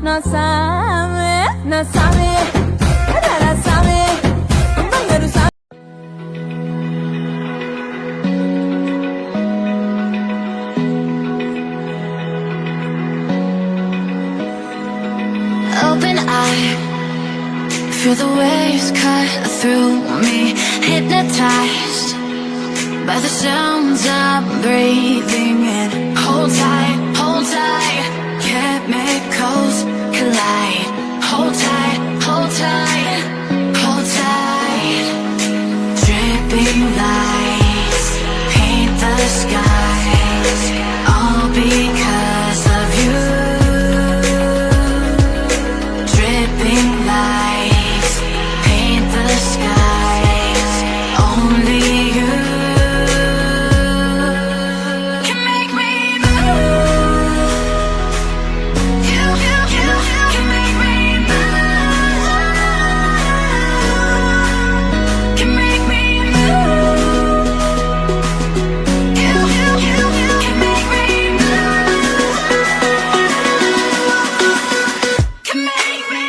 na sabe, na sabe, bangaru sabe. Open eye, feel the waves cut through me, hypnotized by the sounds I'm breathing in. Hold tight, chemicals collide. Hold tight, hold tight, hold tight. Dripping lights paint the skies, all because of you. Dripping lights paint the skies, only you can make me move. You can make me move. Can make me move. You can make me move. Can make me.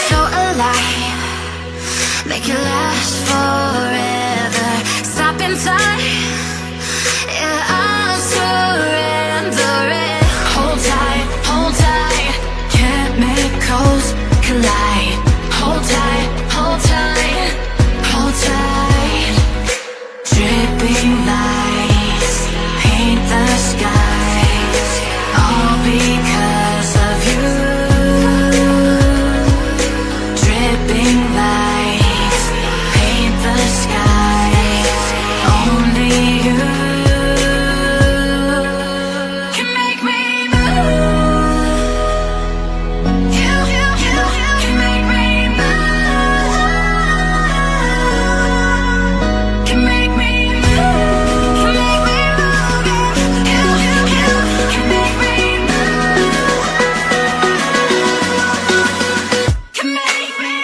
So alive, make it last forever. Stop in time, yeah, I'm surrendering. Hold tight, chemicals collide. Hold tight, hold tight, hold tight. Dripping lights paint the skies, all because of you. Dripping lights paint the skies, only you can make me move. You can make me move. Can make me move. Can make me move. You can make me move. Can make me.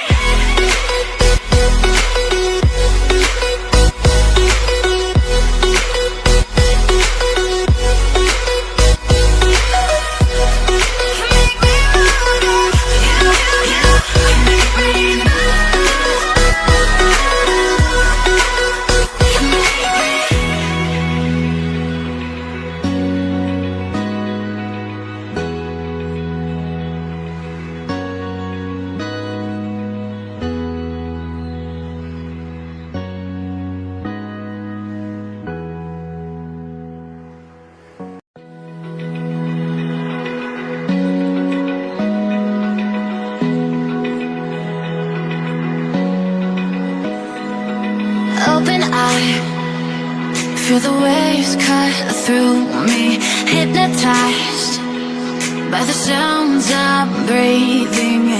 Open eye, feel the waves cut through me, hypnotized by the sounds I'm breathing in.